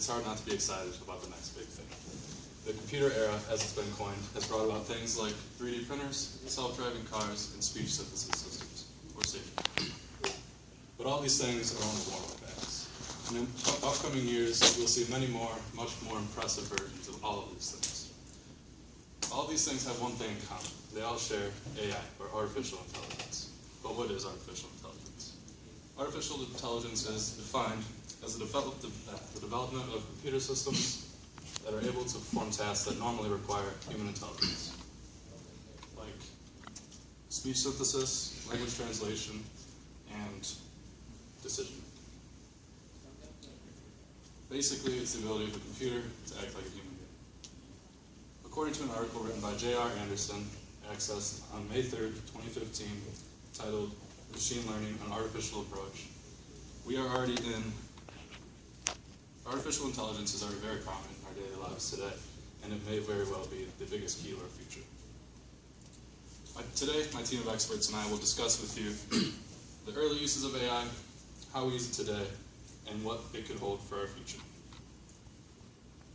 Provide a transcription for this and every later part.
it's hard not to be excited about the next big thing. The computer era, as it's been coined, has brought about things like 3D printers, self-driving cars, and speech synthesis systems, or SIG. But all these things are only warm-up acts. And in upcoming years, we'll see many more, much more impressive versions of all of these things. All these things have one thing in common. They all share AI, or artificial intelligence. But what is artificial intelligence? Artificial intelligence is defined as the development of computer systems that are able to perform tasks that normally require human intelligence, like speech synthesis, language translation, and decision. Basically, it's the ability of a computer to act like a human being. According to an article written by J.R. Anderson, accessed on May 3rd, 2015, titled Machine Learning, an Artificial Approach, we are already in artificial intelligence is already very prominent in our daily lives today, and it may very well be the biggest key to our future. Today, my team of experts and I will discuss with you the early uses of AI, how we use it today, and what it could hold for our future.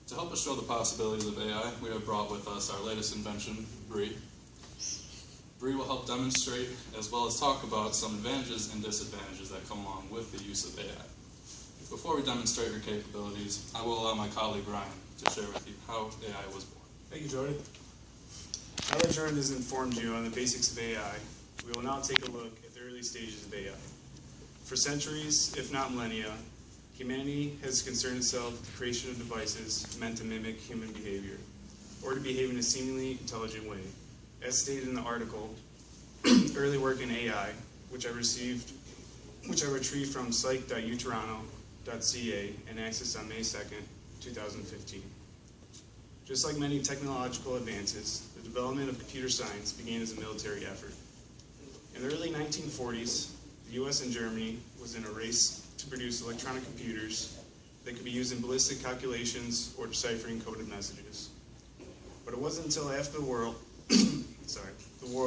To help us show the possibilities of AI, we have brought with us our latest invention, Bree. Bree will help demonstrate as well as talk about some advantages and disadvantages that come along with the use of AI. Before we demonstrate her capabilities, I will allow my colleague Ryan to share with you how AI was born. Thank you, Jordan. Now that Jordan has informed you on the basics of AI, we will now take a look at the early stages of AI. For centuries, if not millennia, humanity has concerned itself with the creation of devices meant to mimic human behavior, or to behave in a seemingly intelligent way. As stated in the article, Early Work in AI, which I retrieved from psych.utoronto.ca and accessed on May 2nd, 2015. Just like many technological advances, the development of computer science began as a military effort. In the early 1940s, the US and Germany was in a race to produce electronic computers that could be used in ballistic calculations or deciphering coded messages. But it wasn't until after the war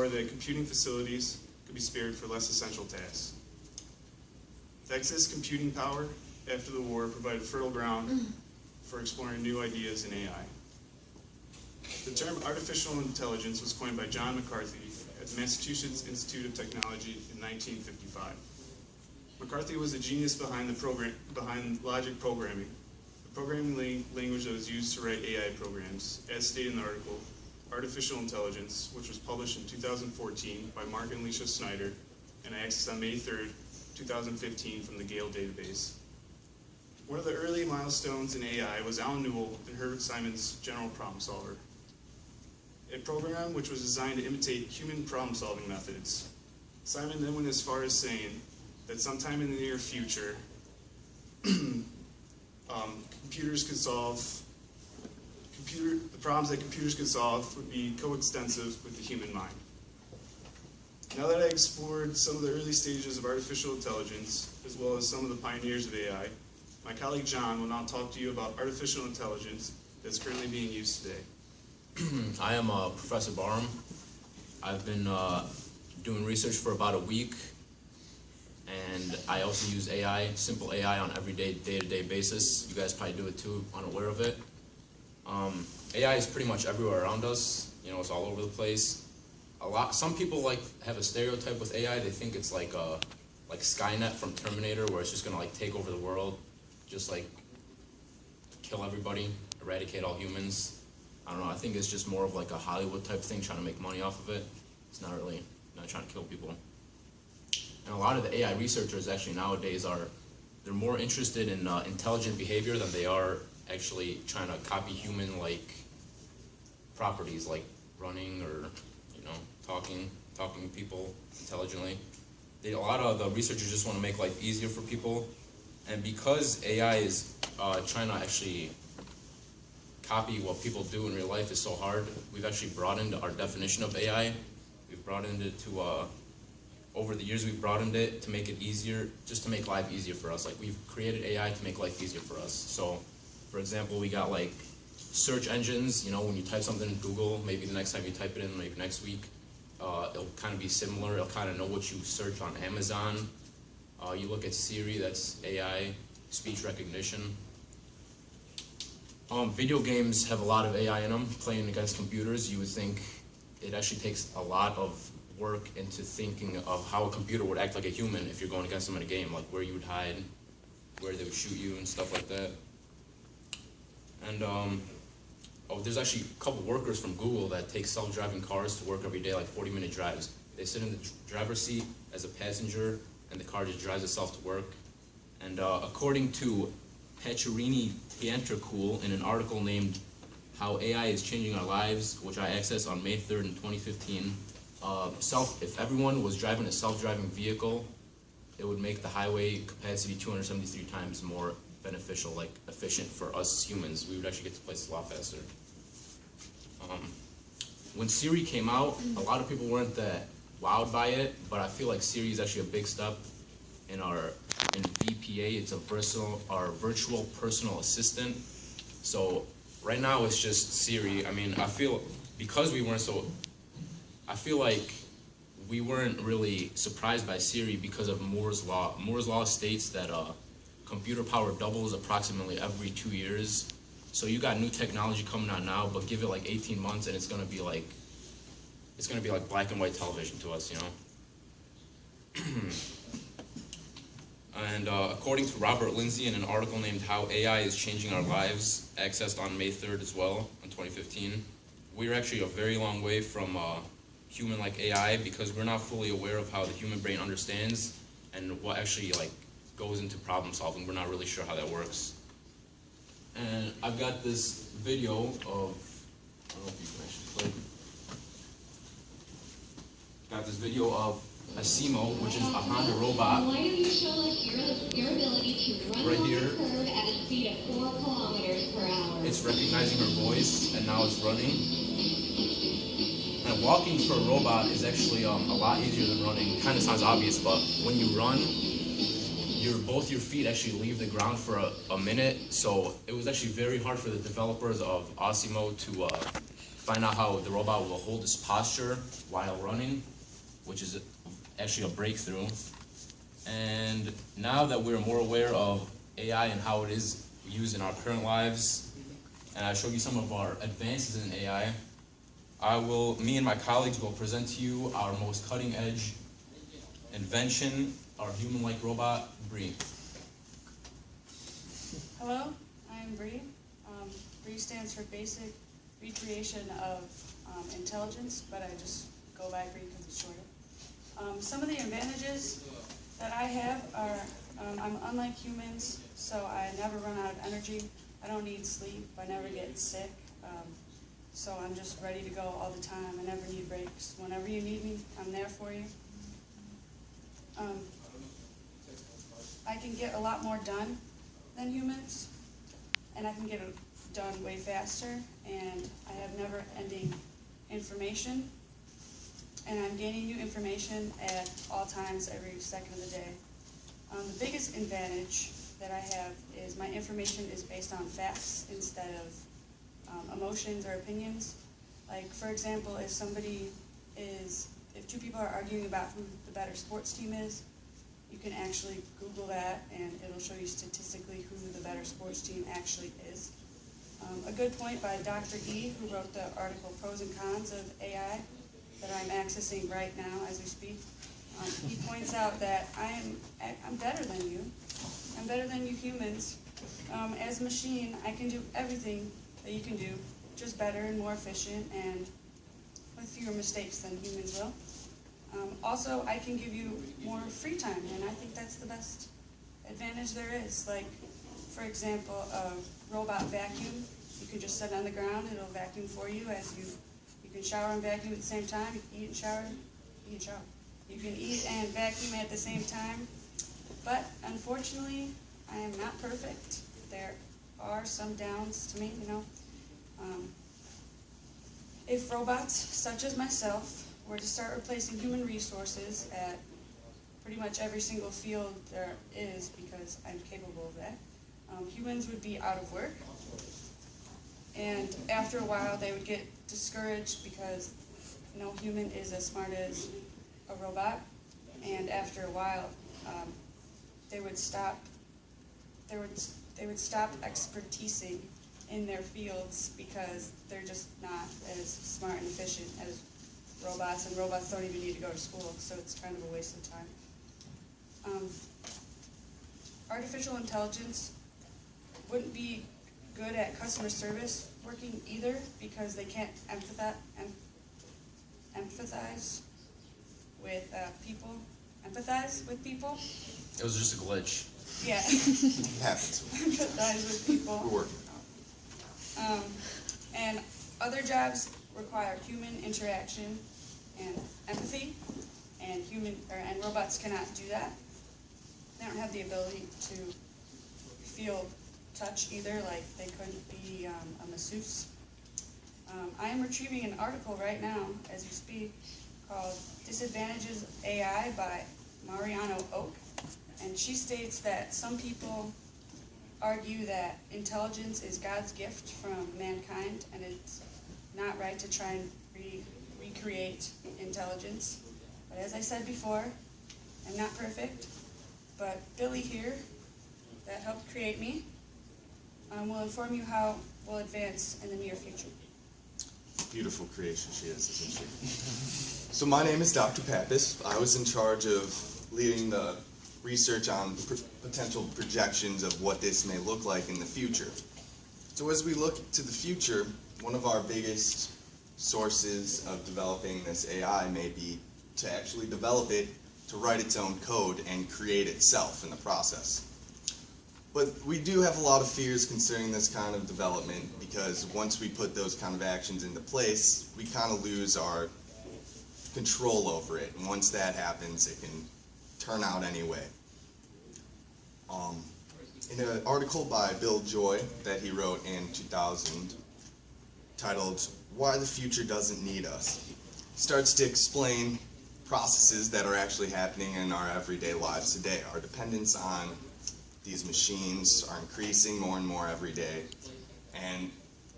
that computing facilities could be spared for less essential tasks. The excess computing power after the war provided fertile ground for exploring new ideas in AI. The term artificial intelligence was coined by John McCarthy at the Massachusetts Institute of Technology in 1955. McCarthy was a genius behind logic programming, the programming language that was used to write AI programs, as stated in the article, Artificial Intelligence, which was published in 2014 by Mark and Alicia Snyder and accessed on May 3rd, 2015 from the Gale database. One of the early milestones in AI was Alan Newell and Herbert Simon's General Problem Solver, a program which was designed to imitate human problem-solving methods. Simon then went as far as saying that sometime in the near future, the problems that computers could solve would be coextensive with the human mind. Now that I explored some of the early stages of artificial intelligence, as well as some of the pioneers of AI, my colleague John will now talk to you about artificial intelligence that's currently being used today. I am Professor Barham. I've been doing research for about a week, and I also use AI, simple AI, on every day-to-day basis. You guys probably do it too, unaware of it. AI is pretty much everywhere around us. You know, it's all over the place. Some people have a stereotype with AI. They think it's like Skynet from Terminator, where it's just gonna take over the world, just kill everybody, eradicate all humans. I don't know. I think it's just more of a Hollywood type thing, trying to make money off of it. It's not really not trying to kill people. And a lot of the AI researchers actually nowadays they're more interested in intelligent behavior than they are actually trying to copy human properties like running or talking to people intelligently. A lot of the researchers just want to make life easier for people, and because AI is trying to actually copy what people do in real life is so hard, we've actually broadened our definition of AI. We've broadened it to over the years, we've broadened it to make it easier, just to make life easier for us. We've created AI to make life easier for us. So, for example, we got search engines. When you type something in Google, maybe the next time you type it in, maybe next week, it'll kind of be similar. It'll kind of know what you search on Amazon. You look at Siri, that's AI, speech recognition. Video games have a lot of AI in them. Playing against computers, you would think it actually takes a lot of work into thinking of how a computer would act like a human if you're going against them in a game, like where you would hide, where they would shoot you and stuff like that. And there's actually a couple workers from Google that take self-driving cars to work every day, like 40-minute drives. They sit in the driver's seat as a passenger, and the car just drives itself to work. And according to Pacharini Piantracool in an article named How AI is Changing Our Lives, which I accessed on May 3rd in 2015, if everyone was driving a self-driving vehicle, it would make the highway capacity 273 times more beneficial, like efficient for us humans. We would actually get to places a lot faster. When Siri came out, a lot of people weren't that wowed by it, but I feel like Siri is actually a big step in VPA. It's our virtual personal assistant. So right now it's just Siri. I mean, I feel like we weren't really surprised by Siri because of Moore's Law. Moore's Law states that computer power doubles approximately every 2 years. So you got new technology coming out now, but give it like 18 months and it's gonna be like black and white television to us, you know? And according to Robert Lindsay in an article named How AI is Changing Our Lives, accessed on May 3rd as well, in 2015, we're actually a very long way from human-like AI because we're not fully aware of how the human brain understands and what actually goes into problem solving. We're not really sure how that works. And I've got this video of, I don't know if you can actually play. Got this video of Asimo, which is a Honda robot. Why don't you show us your ability to run Right on here. the curb at a speed of 4 kilometers per hour? It's recognizing her voice, and now it's running. And walking for a robot is actually a lot easier than running. Kind of sounds obvious, but when you run, both your feet actually leave the ground for a minute. So it was actually very hard for the developers of Asimo to find out how the robot will hold its posture while running, which is actually a breakthrough. And now that we're more aware of AI and how it is used in our current lives, and I showed you some of our advances in AI, me and my colleagues will present to you our most cutting edge invention, our human-like robot, Bree. Hello, I am Bree. Bree stands for Basic Recreation of Intelligence, but I just go by Bree because it's shorter. Some of the advantages that I have are I'm unlike humans, so I never run out of energy. I don't need sleep. I never get sick. So I'm just ready to go all the time. I never need breaks. Whenever you need me, I'm there for you. I can get a lot more done than humans, and I can get it done way faster, and I have never-ending information, and I'm gaining new information at all times, every second of the day. The biggest advantage that I have is my information is based on facts instead of emotions or opinions. Like, for example, if two people are arguing about who the better sports team is, you can actually Google that and it'll show you statistically who the better sports team actually is. A good point by Dr. E, who wrote the article Pros and Cons of AI that I'm accessing right now as we speak. He points out that I'm better than you. I'm better than you humans. As a machine, I can do everything that you can do, just better and more efficient and with fewer mistakes than humans will. Also, I can give you more free time, and I think that's the best advantage there is. Like, for example, a robot vacuum. You can just sit on the ground, it'll vacuum for you as you can shower and vacuum at the same time. You can eat and shower, You can eat and vacuum at the same time. But unfortunately, I am not perfect. There are some downs to me, you know. If robots, such as myself, were to start replacing human resources at pretty much every single field there is, because I'm capable of that, humans would be out of work. And after a while, they would get discouraged because no human is as smart as a robot. And after a while, they would stop expertising in their fields because they're just not as smart and efficient as robots, and robots don't even need to go to school, so it's kind of a waste of time. Artificial intelligence wouldn't be good at customer service working either because they can't empathize with people. Empathize with people? It was just a glitch. Yeah. Happens. Empathize with people. We're working on it. And other jobs require human interaction and empathy, and and robots cannot do that. They don't have the ability to feel touch either, like they couldn't be a masseuse. I am retrieving an article right now, as we speak, called Disadvantages of AI by Mariano Oak, and she states that some people argue that intelligence is God's gift from mankind, and it's not right to try and recreate intelligence. But as I said before, I'm not perfect, but Billy here, that helped create me, will inform you how we'll advance in the near future. Beautiful creation she is, isn't she? So my name is Dr. Pappas. I was in charge of leading the research on potential projections of what this may look like in the future. So as we look to the future, one of our biggest sources of developing this AI may be to actually develop it to write its own code and create itself in the process. But we do have a lot of fears concerning this kind of development because once we put those kind of actions into place, we kind of lose our control over it. And once that happens, it can turn out anyway. In an article by Bill Joy that he wrote in 2000, titled "Why the Future Doesn't Need Us," starts to explain processes that are actually happening in our everyday lives today. Our dependence on these machines are increasing more and more every day, and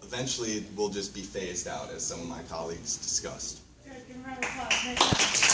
eventually will just be phased out, as some of my colleagues discussed. Good, give a round of applause. Nice job.